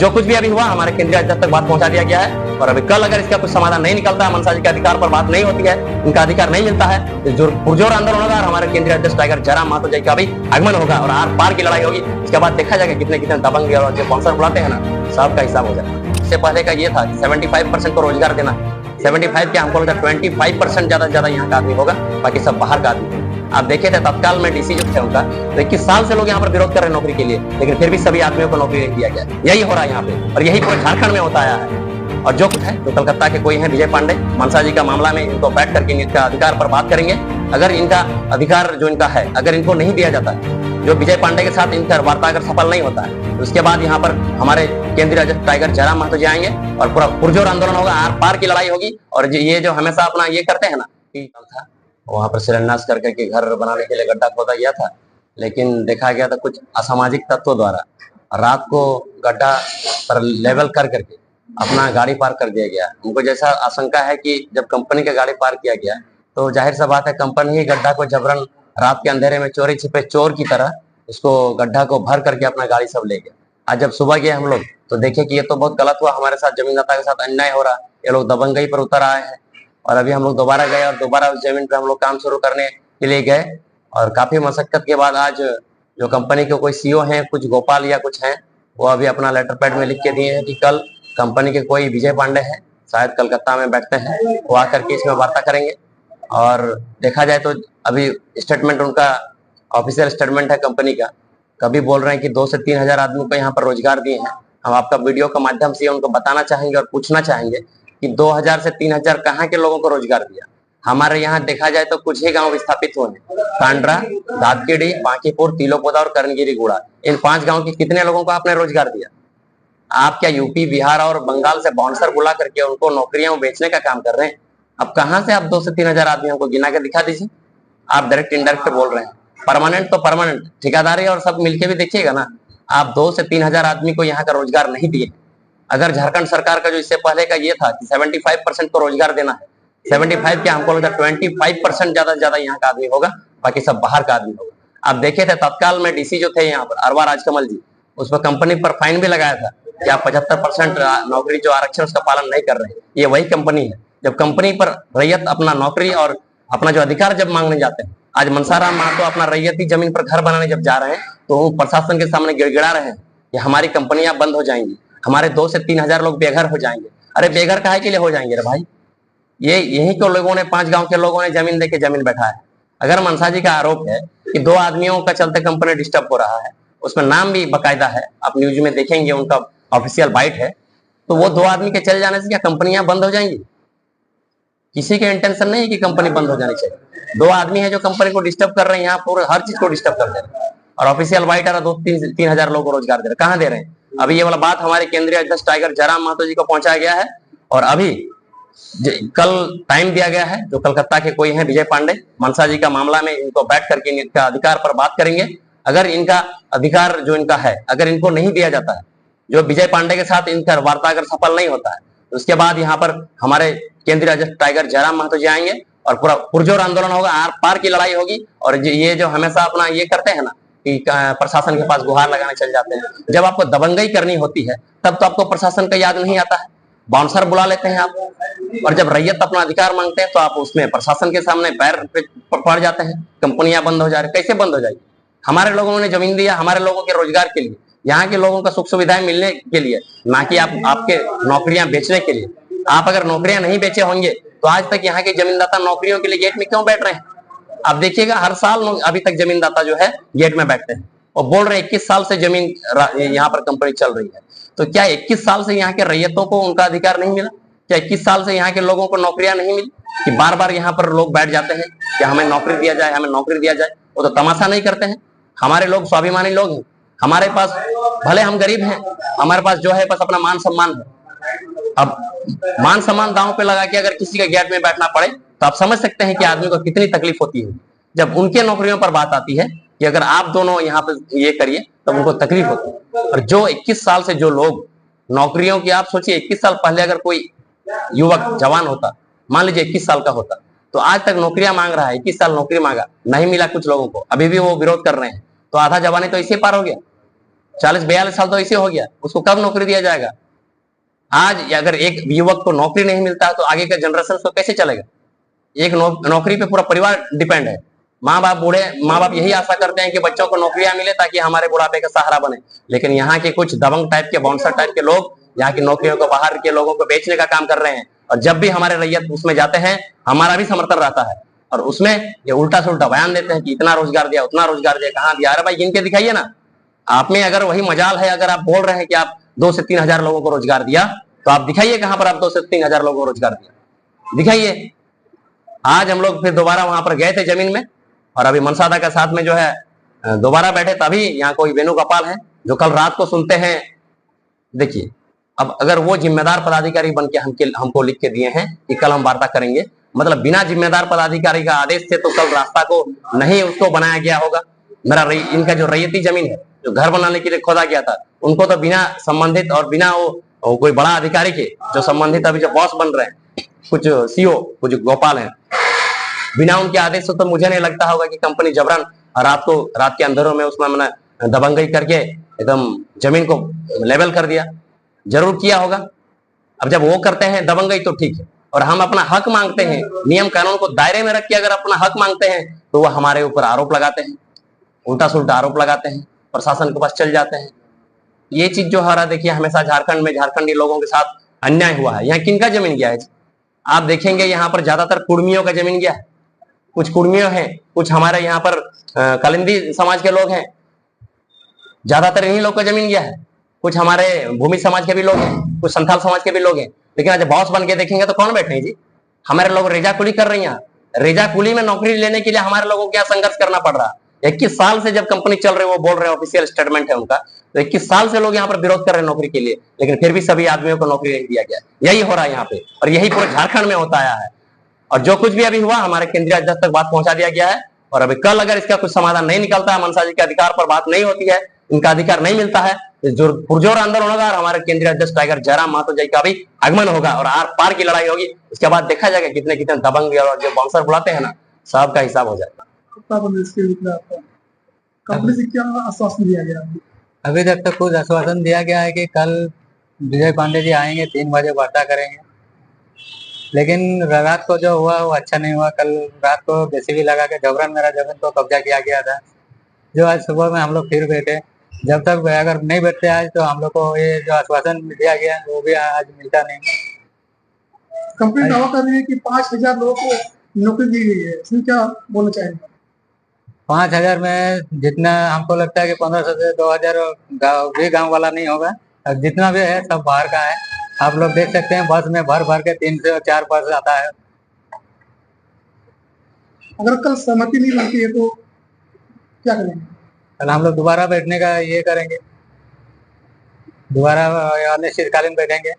जो कुछ भी अभी हुआ हमारे केंद्रीय अध्यक्ष तक बात पहुंचा दिया गया है, और अभी कल अगर इसका कुछ समाधान नहीं निकलता है, मनसा जी के अधिकार पर बात नहीं होती है, इनका अधिकार नहीं मिलता है, तो जो पुरजोर आंदोलन होगा, हमारे केंद्रीय अध्यक्ष टाइगर जयराम महतो जी का भी आगमन होगा और आर पार की लड़ाई होगी। इसके बाद देखा जाएगा कितने कितने दबंग और जो स्पॉन्सर बुलाते हैं ना, सबका हिसाब हो जाएगा। इससे पहले का ये था 75% को रोजगार देना, 75 क्या हमको लगता है 25% ज्यादा यहाँ का आदमी होगा, बाकी सब बाहर का आदमी। आप देखे थे तत्काल में डीसी जो थे उनका, तो 21 साल से लोग यहाँ पर विरोध कर रहे हैं नौकरी के लिए, लेकिन फिर भी सभी आदमियों को नौकरी नहीं दिया गया। यही हो रहा है यहाँ पे, और यही पूरे झारखंड में होता आया है। और जो कुछ है, जो कलकत्ता के कोई है विजय पांडे, मनसा जी का मामला में इनको बैठ करके इनका अधिकार पर बात करेंगे। अगर इनका अधिकार जो इनका है, अगर इनको नहीं दिया जाता है, जो विजय पांडे के साथ इनका वार्ता अगर सफल नहीं होता है, तो उसके बाद यहाँ पर हमारे केंद्रीय अध्यक्ष टाइगर जयराम महतो जी आएंगे और पूरा पुरजोर आंदोलन होगा, आर पार की लड़ाई होगी। और ये जो हमेशा अपना ये करते हैं ना, था वहां पर शिलान्यास करके के घर बनाने के लिए गड्ढा खोदा गया था, लेकिन देखा गया था कुछ असामाजिक तत्वों द्वारा रात को गड्ढा पर लेवल कर करके अपना गाड़ी पार्क कर दिया गया। उनको जैसा आशंका है कि जब कंपनी का गाड़ी पार्क किया गया, तो जाहिर सा बात है कंपनी ही गड्ढा को जबरन रात के अंधेरे में चोरी छिपे चोर की तरह उसको गड्ढा को भर करके अपना गाड़ी सब ले गया। आज जब सुबह गए हम लोग तो देखे कि ये तो बहुत गलत हुआ, हमारे साथ जमीनदाता के साथ अन्याय हो रहा, ये लोग दबंगई पर उतर आए हैं। और अभी हम लोग दोबारा गए और दोबारा उस जमीन पे हम लोग काम शुरू करने के लिए गए, और काफी मशक्कत के बाद आज जो कंपनी के कोई सीईओ हैं, कुछ गोपाल या कुछ हैं, वो अभी अपना लेटर पैड में लिख के दिए हैं कि कल कंपनी के कोई विजय पांडे हैं, शायद कलकत्ता में बैठते हैं, वो आकर के इसमें वार्ता करेंगे। और देखा जाए तो अभी स्टेटमेंट उनका ऑफिशियल स्टेटमेंट है कंपनी का, कभी बोल रहे हैं कि 2 से 3 हजार आदमी को यहाँ पर रोजगार दिए हैं। हम आपका वीडियो के माध्यम से उनको बताना चाहेंगे और पूछना चाहेंगे कि 2000 से 3000 कहाँ के लोगों को रोजगार दिया। हमारे यहाँ देखा जाए तो कुछ ही गांव विस्थापित हुए हैं, कांड्रा, दादकेडी, बांकीपुर, तिलोपोदा और करणगिरी गुड़ा, इन 5 गांव के कितने लोगों को आपने रोजगार दिया? आप क्या यूपी, बिहार और बंगाल से बाउंसर बुला करके उनको नौकरियां बेचने का काम कर रहे हैं? अब कहां से आप 2 से 3 हजार आदमियों को गिना के दिखा दीजिए। आप डायरेक्ट इनडायरेक्ट बोल रहे हैं, परमानेंट तो परमानेंट ठेकेदारी और सब मिलके भी देखिएगा ना, आप 2 से 3 हजार आदमी को यहाँ का रोजगार नहीं दिए। अगर झारखंड सरकार का जो इससे पहले का ये था कि 75% को रोजगार देना है, 75 क्या हमको लगता है 25% ज्यादा यहाँ का आदमी होगा, बाकी सब बाहर का आदमी होगा। आप देखे थे तत्काल में डीसी जो थे यहाँ पर अरवा राजकमल जी, उस पर कंपनी पर फाइन भी लगाया था कि आप 75% नौकरी जो आरक्षण उसका पालन नहीं कर रहे हैं। ये वही कंपनी है, जब कंपनी पर रैयत अपना नौकरी और अपना जो अधिकार जब मांगने जाते हैं। आज मनसाराम महतो अपना रैयती जमीन पर घर बनाने जब जा रहे हैं, तो वो प्रशासन के सामने गिड़गिड़ा रहे हैं कि हमारी कंपनियां बंद हो जाएंगी, हमारे 2 से 3 हजार लोग बेघर हो जाएंगे। अरे बेघर काहे के लिए हो जाएंगे रे भाई? ये यही को लोगों ने 5 गांव के लोगों ने जमीन देके जमीन बैठा है। अगर मनसा जी का आरोप है कि 2 आदमियों का चलते कंपनी डिस्टर्ब हो रहा है, उसमें नाम भी बकायदा है, आप न्यूज में देखेंगे उनका ऑफिशियल बाइट है, तो वो 2 आदमी के चले जाने से क्या कंपनियां बंद हो जाएंगी? किसी के इंटेंशन नहीं है कि कंपनी बंद हो जानी चाहिए। 2 आदमी है जो कंपनी को डिस्टर्ब कर रहे हैं, यहाँ पूरे हर चीज को डिस्टर्ब कर दे रहे हैं, और ऑफिशियल बाइट आ रहा 2-3 हजार लोगों को रोजगार दे रहे हैं। कहाँ दे रहे हैं? अभी ये वाला बात हमारे केंद्रीय अध्यक्ष टाइगर जयराम महतो जी को पहुंचाया गया है, और अभी कल टाइम दिया गया है, जो कलकत्ता के कोई है विजय पांडे, मनसा जी का मामला में इनको बैठ करके इनका अधिकार पर बात करेंगे। अगर इनका अधिकार जो इनका है, अगर इनको नहीं दिया जाता है, जो विजय पांडे के साथ इनका वार्ता अगर सफल नहीं होता है, तो उसके बाद यहाँ पर हमारे केंद्रीय अध्यक्ष टाइगर जयराम महतो जी आएंगे और पूरा पुरजोर आंदोलन होगा, आर पार की लड़ाई होगी। और ये जो हमेशा अपना ये करते हैं ना कि प्रशासन के पास गुहार लगाने चल जाते हैं, जब आपको दबंगई करनी होती है तब तो आपको प्रशासन का याद नहीं आता है, बाउंसर बुला लेते हैं आप। और जब रैयत अपना अधिकार मांगते हैं तो आप उसमें प्रशासन के सामने पैर पड़ जाते हैं, कंपनियां बंद हो जा रही। कैसे बंद हो जाएगी? हमारे लोगों ने जमीन दिया हमारे लोगों के रोजगार के लिए, यहाँ के लोगों का सुख सुविधाएं मिलने के लिए, ना कि आपके नौकरियां बेचने के लिए। आप अगर नौकरियां नहीं बेचे होंगे तो आज तक यहाँ के जमीनदाता नौकरियों के लिए गेट में क्यों बैठ रहे हैं? आप देखिएगा हर साल अभी तक जमीनदाता जो है गेट में बैठते हैं और बोल रहे हैं 21 साल से जमीन यहाँ पर कंपनी चल रही है। तो क्या 21 साल से यहाँ के रैयतों को उनका अधिकार नहीं मिला? क्या 21 साल से यहाँ के लोगों को नौकरियां नहीं मिली कि बार बार यहाँ पर लोग बैठ जाते हैं कि हमें नौकरी दिया जाए, हमें नौकरी दिया जाए? वो तो तमाशा नहीं करते हैं। हमारे लोग स्वाभिमानी लोग हैं, हमारे पास भले हम गरीब हैं, हमारे पास जो है बस अपना मान सम्मान है। अब मान सम्मान दांव पे लगा के अगर किसी के गेट में बैठना पड़े तो आप समझ सकते हैं कि आदमी को कितनी तकलीफ होती है। जब उनके नौकरियों पर बात आती है कि अगर आप दोनों यहाँ पे ये करिए तब उनको तकलीफ होती है। और जो 21 साल से जो लोग नौकरियों की, आप सोचिए 21 साल पहले अगर कोई युवक जवान होता, मान लीजिए 21 साल का होता, तो आज तक नौकरियां मांग रहा है, 21 साल नौकरी मांगा, नहीं मिला कुछ लोगों को, अभी भी वो विरोध कर रहे हैं, तो आधा जवानी तो इसे पार हो गया। 40-42 साल तो ऐसे हो गया, उसको कब नौकरी दिया जाएगा? आज अगर एक युवक को नौकरी नहीं मिलता तो आगे का जनरेशन तो कैसे चलेगा? एक नौकरी पे पूरा परिवार डिपेंड है। माँ बाप यही आशा करते हैं कि बच्चों को नौकरियां मिले ताकि हमारे बुढ़ापे का सहारा बने। लेकिन यहाँ के कुछ दबंग टाइप के, बाउंसर टाइप के लोग यहाँ की नौकरियों को बाहर के लोगों को बेचने का काम कर रहे हैं। और जब भी हमारे रैयत उसमें जाते हैं, हमारा भी समर्थन रहता है, और उसमें ये उल्टा सुल्टा बयान देते हैं कि इतना रोजगार दिया, उतना रोजगार दिया। कहाँ दिया? अरे भाई गिन के दिखाइए ना। आप में अगर वही मजाल है, अगर आप बोल रहे हैं कि आप 2 से 3 हजार लोगों को रोजगार दिया, तो आप दिखाइए कहां पर आप 2 से 3 हजार लोगों को रोजगार दिया, दिखाइए। आज हम लोग फिर दोबारा वहां पर गए थे जमीन में, और अभी मनसादा के साथ में जो है दोबारा बैठे, तभी यहाँ कोई वेणुगोपाल है जो कल रात को सुनते हैं। देखिए, अब अगर वो जिम्मेदार पदाधिकारी बन के हमको लिख के दिए हैं कि कल हम वार्ता करेंगे, मतलब बिना जिम्मेदार पदाधिकारी का आदेश से तो कल रास्ता को नहीं उसको बनाया गया होगा। इनका जो रैयती जमीन है, जो घर बनाने के लिए खोदा गया था, उनको तो बिना संबंधित और बिना वो कोई बड़ा अधिकारी के, जो संबंधित अभी जो बॉस बन रहे हैं, कुछ सीओ, कुछ गोपाल हैं, बिना उनके आदेश से तो मुझे नहीं लगता होगा कि कंपनी जबरन रात के अंधेरों में उसमें मैंने दबंगई करके एकदम जमीन को लेवल कर दिया। जरूर किया होगा। अब जब वो करते हैं दबंगई तो ठीक है, और हम अपना हक मांगते हैं, नियम कानून को दायरे में रख के अगर अपना हक मांगते हैं, तो वह हमारे ऊपर आरोप लगाते हैं, उल्टा सुल्टा आरोप लगाते हैं, प्रशासन के पास चल जाते हैं। ये चीज जो हो रहा है, देखिए हमेशा झारखंड में झारखंडी लोगों के साथ अन्याय हुआ है। यहाँ किनका जमीन गया है? आप देखेंगे यहाँ पर ज्यादातर कुर्मियों का जमीन गया है। कुछ कुर्मियों हैं, कुछ हमारे यहाँ पर कालिंदी समाज के लोग हैं, ज्यादातर इन्हीं लोग का जमीन गया है। कुछ हमारे भूमि समाज के भी लोग हैं, कुछ संथाल समाज के भी लोग हैं। लेकिन आज बॉस बन के देखेंगे तो कौन बैठे हैं जी? हमारे लोग रेजाकुली कर रही हैं। रेजाकुली में नौकरी लेने के लिए हमारे लोगों को क्या संघर्ष करना पड़ रहा है। 21 साल से जब कंपनी चल रही है, वो बोल रहे हैं, ऑफिशियल स्टेटमेंट है उनका, तो 21 साल से लोग यहाँ पर विरोध कर रहे हैं नौकरी के लिए, लेकिन फिर भी सभी आदमियों को नौकरी नहीं दिया गया। यही हो रहा है यहाँ पे, और यही पूरे झारखंड में होता आया है। और जो कुछ भी अभी हुआ, हमारे केंद्रीय अध्यक्ष तक बात पहुंचा दिया गया है, और अभी कल अगर इसका कुछ समाधान नहीं निकलता है, मनसा जी के अधिकार पर बात नहीं होती है, इनका अधिकार नहीं मिलता है, जो पुरजोर आंदोलन होगा, और हमारे केंद्रीय अध्यक्ष टाइगर जयराम महतो जी का भी आगमन होगा, और आर पार की लड़ाई होगी। उसके बाद देखा जाएगा कितने कितने दबंग और जो बाउंसर बुलाते हैं ना, सब का हिसाब हो जाएगा। कंपनी से क्या आश्वासन दिया गया? अभी तक तो कुछ आश्वासन दिया गया है कि कल विजय पांडे जी आएंगे, 3 बजे वार्ता करेंगे, लेकिन रात को जो हुआ वो अच्छा नहीं हुआ। कल रात को जेसीबी लगा के जबरन मेरा जमीन को कब्जा किया गया था, जो आज सुबह में हम लोग फिर बैठे। जब तक अगर नहीं बैठते आज, तो हम लोग को ये जो आश्वासन दिया गया वो भी आज मिलता नहीं। कंपनी दावा कर रही है कि 5000 लोगों को नौकरी दी गई है, इसमें क्या बोलना चाहेंगे? 5000 में जितना हमको लगता है कि 1500 से 2000 भी गाँव वाला नहीं होगा, अब जितना भी है सब बाहर का है। आप लोग देख सकते हैं, बस में भर भर के 3 से 4 बस आता है। अगर कल सहमति नहीं बनती है तो क्या करेंगे? कल हम लोग दोबारा बैठने का ये करेंगे, दोबारा अनिश्चितकालीन बैठेंगे।